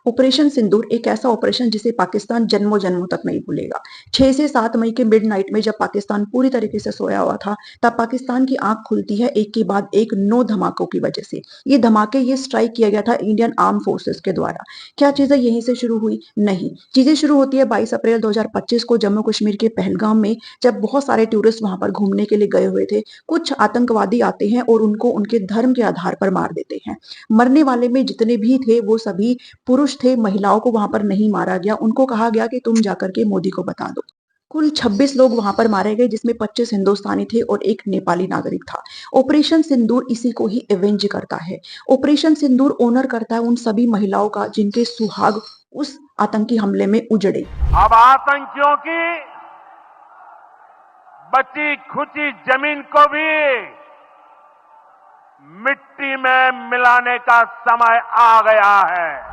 Operation सिंदूर एक ऐसा operation जिसे पाकिस्तान जन्मों जन्मों तक नहीं भूलेगा। 6 से 7 मई के मिडनाइट में जब पाकिस्तान पूरी तरीके से सोया हुआ था, तब पाकिस्तान की आंख खुलती है एक के बाद एक 9 धमाकों की वजह से। ये स्ट्राइक किया गया था इंडियन आर्म फोर्सेस के द्वारा। क्या चीजें यहीं से शुरू हुई? नहीं, चीजें शुरू होती है 22 अप्रैल 2025 को जम्मू कश्मीर के पहलगाम में, जब बहुत सारे टूरिस्ट वहां पर घूमने के लिए गए हुए थे। कुछ आतंकवादी आते हैं और उनको उनके धर्म के आधार पर मार देते हैं। मरने वाले में जितने भी थे वो सभी पुरुष थे, महिलाओं को वहां पर नहीं मारा गया। उनको कहा गया कि तुम जाकर के मोदी को बता दो। कुल 26 लोग वहां पर मारे गए, जिसमें 25 हिंदुस्तानी थे और एक नेपाली नागरिक था। ऑपरेशन सिंदूर इसी को ही एवेंज करता है। ऑपरेशन सिंदूर ऑनर करता है उन सभी महिलाओं का जिनके सुहाग उस आतंकी हमले में उजड़े। अब आतंकियों की बची खुची जमीन को भी मिट्टी में मिलाने का समय आ गया है।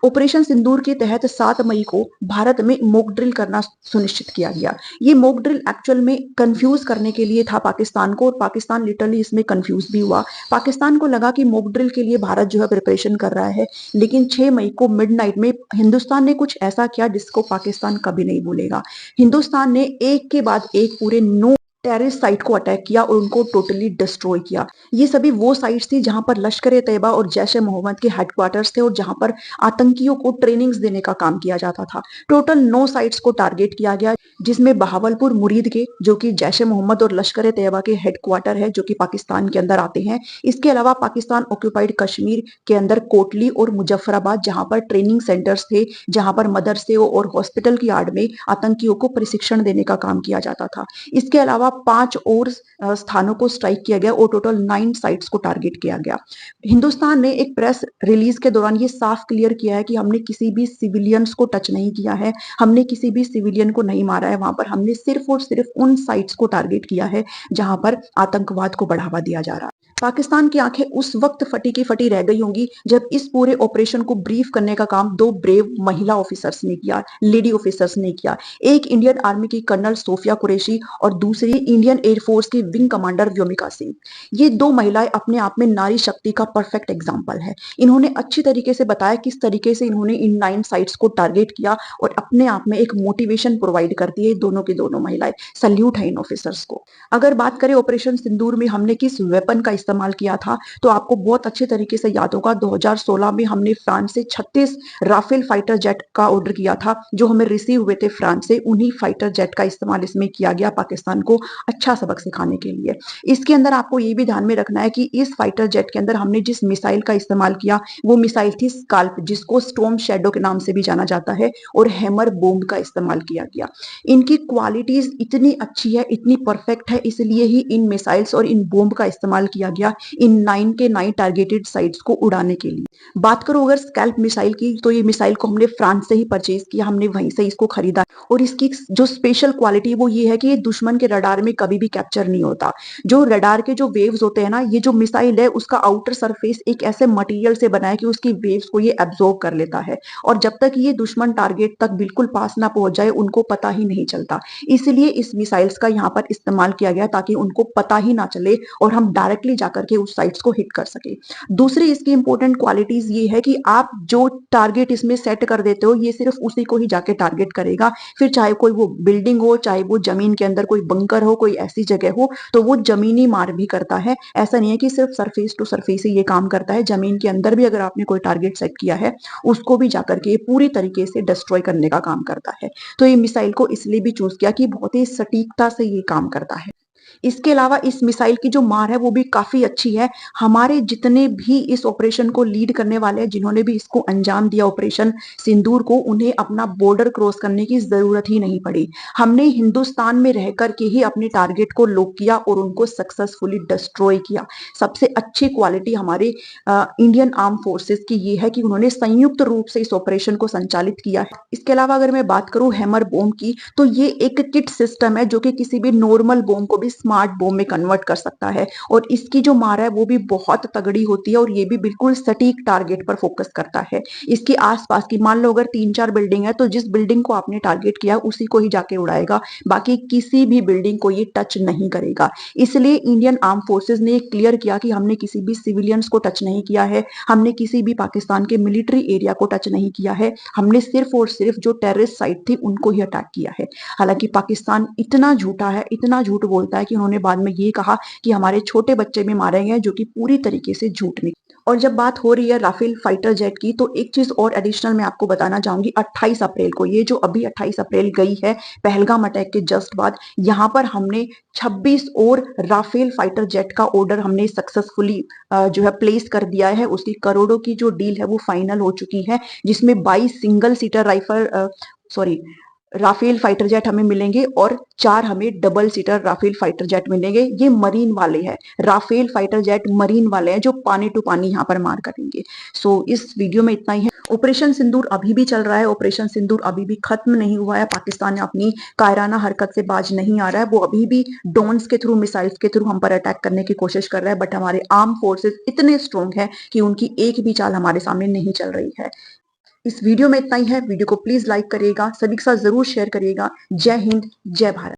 ऑपरेशन सिंदूर के तहत 7 मई को भारत में मॉक ड्रिल करना सुनिश्चित किया गया। ये मॉक ड्रिल एक्चुअल में कंफ्यूज करने के लिए था पाकिस्तान को, और पाकिस्तान लिटरली इसमें कंफ्यूज भी हुआ। पाकिस्तान को लगा कि मॉक ड्रिल के लिए भारत जो है प्रिपरेशन कर रहा है, लेकिन 6 मई को मिडनाइट में हिंदुस्तान ने कुछ ऐसा किया जिसको पाकिस्तान कभी नहीं भूलेगा। हिंदुस्तान ने एक के बाद एक पूरे 9 टेररिस्ट साइट को अटैक किया और उनको टोटली डिस्ट्रॉय किया। ये सभी वो साइट्स थी जहां पर लश्कर ए तैयबा और जैश ए मोहम्मद के हेडक्वार्टर्स थे और जहां पर आतंकियों को ट्रेनिंग्स देने का काम किया जाता था। टोटल 9 साइट्स को टारगेट किया गया, जिसमें बहावलपुर मुरीद के, जो कि जैश ए मोहम्मद और लश्कर ए तैयबा के हेडक्वार्टर है, जो कि पाकिस्तान के अंदर आते हैं। इसके अलावा पाकिस्तान ऑक्यूपाइड कश्मीर के अंदर कोटली और मुजफ्फराबाद, जहां पर ट्रेनिंग सेंटर्स थे, जहां पर मदरसे और हॉस्पिटल की आड़ में आतंकियों को प्रशिक्षण देने का काम किया जाता था। इसके अलावा 5 और स्थानों को स्ट्राइक किया गया और टोटल 9 साइट्स को टारगेट किया गया। हिंदुस्तान ने एक प्रेस रिलीज के दौरान ये साफ क्लियर किया है कि हमने किसी भी सिविलियंस को टच नहीं किया है, हमने किसी भी सिविलियन को नहीं मारा है। वहां पर हमने सिर्फ और सिर्फ उन साइट्स को टारगेट किया है जहां पर आतंकवाद को बढ़ावा दिया जा रहा है। पाकिस्तान की आंखें उस वक्त फटी की फटी रह गई होंगी जब इस पूरे ऑपरेशन को ब्रीफ करने का काम 2 ब्रेव महिला ऑफिसर्स ने किया, लेडी ऑफिसर्स ने किया। एक इंडियन आर्मी की कर्नल सोफिया कुरैशी और दूसरी इंडियन एयरफोर्स की विंग कमांडर व्योमिका सिंह। ये 2 महिलाएं अपने आप में नारी शक्ति का परफेक्ट एग्जाम्पल है। इन्होंने अच्छी तरीके से बताया किस तरीके से इन्होंने इन 9 साइट्स को टारगेट किया और अपने आप में एक मोटिवेशन प्रोवाइड करती है दोनों की दोनों महिलाएं। सल्यूट है इन ऑफिसर्स को। अगर बात करें ऑपरेशन सिंदूर में हमने किस वेपन का इस्तेमाल किया था, तो आपको बहुत अच्छे तरीके से याद होगा 2016 में हमने फ्रांस से 36 राफेल फाइटर जेट का ऑर्डर किया था, जो हमें रिसीव हुए थे फ्रांस से। उन्हीं फाइटर जेट का इस्तेमाल इसमें किया गया पाकिस्तान को अच्छा सबक सिखाने के लिए। इसके अंदर आपको ये भी ध्यान में रखना है कि इस फाइटर जेट के अंदर हमने जिस मिसाइल का इस्तेमाल किया वो मिसाइल थी स्काल्प, जिसको स्टॉर्म शैडो के नाम से भी जाना जाता है, और हैमर बॉम्ब का इस्तेमाल किया गया। इनकी क्वालिटीज इतनी अच्छी है, इतनी परफेक्ट है, इसलिए ही इन मिसाइल्स और इन बॉम्ब का इस्तेमाल किया गया इन 9 के 9 टारगेटेड साइट्स को उड़ाने के लिए। बात करो अगर स्कैल्प मिसाइल की, तो ये मिसाइल को हमने फ्रांस से ही परचेज किया, हमने वहीं से इसको खरीदा। और इसकी जो स्पेशल क्वालिटी है वो ये है कि ये दुश्मन के रडार में कभी भी कैप्चर नहीं होता। जो रडार के जो वेव्स होते हैं ना, ये जो मिसाइल है उसका आउटर सरफेस एक ऐसे मटेरियल से बना है कि उसकी वेव्स को ये एब्जॉर्ब कर लेता है, और जब तक ये दुश्मन टारगेट तक बिल्कुल पास ना पहुंच जाए उनको पता ही नहीं चलता। इसलिए इस मिसाइल्स का यहाँ पर इस्तेमाल किया गया ताकि उनको पता ही ना चले और हम डायरेक्टली जाकर के उस साइट्स को हिट कर सके। दूसरी इसकी इंपॉर्टेंट क्वालिटीज ये है कि आप जो टारगेट इसमें सेट कर देते हो ये सिर्फ उसी को ही जाके टारगेट करेगा। फिर चाहे कोई वो बिल्डिंग हो, चाहे वो जमीन के अंदर कोई बंकर हो, कोई ऐसी जगह हो, तो वो जमीनी मार भी करता है। ऐसा नहीं है कि सिर्फ सरफेस टू सरफेस ही ये काम करता है, जमीन के अंदर भी अगर आपने कोई टारगेट सेट किया है उसको भी जाकर के पूरी तरीके से डिस्ट्रॉय करने का काम करता है। तो ये मिसाइल को इसलिए भी चूज किया कि बहुत ही सटीकता से ये काम करता है। इसके अलावा इस मिसाइल की जो मार है वो भी काफी अच्छी है। हमारे जितने भी इस ऑपरेशन को लीड करने वाले हैं, जिन्होंने भी इसको अंजाम दिया ऑपरेशन सिंदूर को, उन्हें अपना बॉर्डर क्रॉस करने की जरूरत ही नहीं पड़ी। हमने हिंदुस्तान में रह करके ही अपने टारगेट को लॉक किया और उनको सक्सेसफुली डिस्ट्रॉय किया। सबसे अच्छी क्वालिटी हमारे इंडियन आर्म फोर्सेस की ये है कि उन्होंने संयुक्त रूप से इस ऑपरेशन को संचालित किया है। इसके अलावा अगर मैं बात करूं हैमर बॉम्ब की, तो ये एक किट सिस्टम है जो कि किसी भी नॉर्मल बॉम्ब को भी स्मार्ट बॉम्ब में कन्वर्ट कर सकता है। और इसकी जो मार है वो भी बहुत तगड़ी होती है और ये भी बिल्कुल सटीक टारगेट पर फोकस करता है। इसके आसपास की मान लो अगर 3-4 बिल्डिंग है तो जिस बिल्डिंग को आपने टारगेट किया उसी को ही जाके उड़ाएगा, बाकी किसी भी बिल्डिंग को ये टच नहीं करेगा। इसलिए इंडियन आर्म फोर्सेस ने क्लियर किया कि हमने किसी भी सिविलियंस को टच नहीं किया है, हमने किसी भी पाकिस्तान के मिलिट्री एरिया को टच नहीं किया है, हमने सिर्फ और सिर्फ जो टेररिस्ट साइट थी उनको ही अटैक किया है। हालांकि पाकिस्तान इतना झूठा है, इतना झूठ बोलता है कि उन्होंने बाद में ये कहा कि हमारे छोटे बच्चे भी मारे गए, जो कि पूरी तरीके से झूठ निकला। और जब बात हो रही है राफेल फाइटर जेट की, तो एक चीज और एडिशनल मैं आपको बताना चाहूंगी। 28 अप्रैल को, ये जो अभी 28 अप्रैल गई है पहलगाम अटैक के जस्ट बाद, यहाँ पर हमने 26 और राफेल फाइटर जेट का ऑर्डर हमने सक्सेसफुली जो है प्लेस कर दिया है। उसकी करोड़ों की जो डील है वो फाइनल हो चुकी है, जिसमें 22 single seater Rafale fighter jet हमें मिलेंगे और 4 हमें double seater Rafale fighter jet मिलेंगे। ये मरीन वाले हैं, राफेल फाइटर जेट मरीन वाले हैं जो पानी टू पानी यहाँ पर मार करेंगे। सो इस वीडियो में इतना ही है। ऑपरेशन सिंदूर अभी भी चल रहा है, ऑपरेशन सिंदूर अभी भी खत्म नहीं हुआ है। पाकिस्तान अपनी कायराना हरकत से बाज नहीं आ रहा है, वो अभी भी ड्रोन्स के थ्रू, मिसाइल्स के थ्रू हम पर अटैक करने की कोशिश कर रहा है। बट हमारे आर्म फोर्सेस इतने स्ट्रॉन्ग है कि उनकी एक भी चाल हमारे सामने नहीं चल रही है। इस वीडियो में इतना ही है। वीडियो को प्लीज लाइक करिएगा, सभी के साथ जरूर शेयर करिएगा। जय हिंद, जय भारत।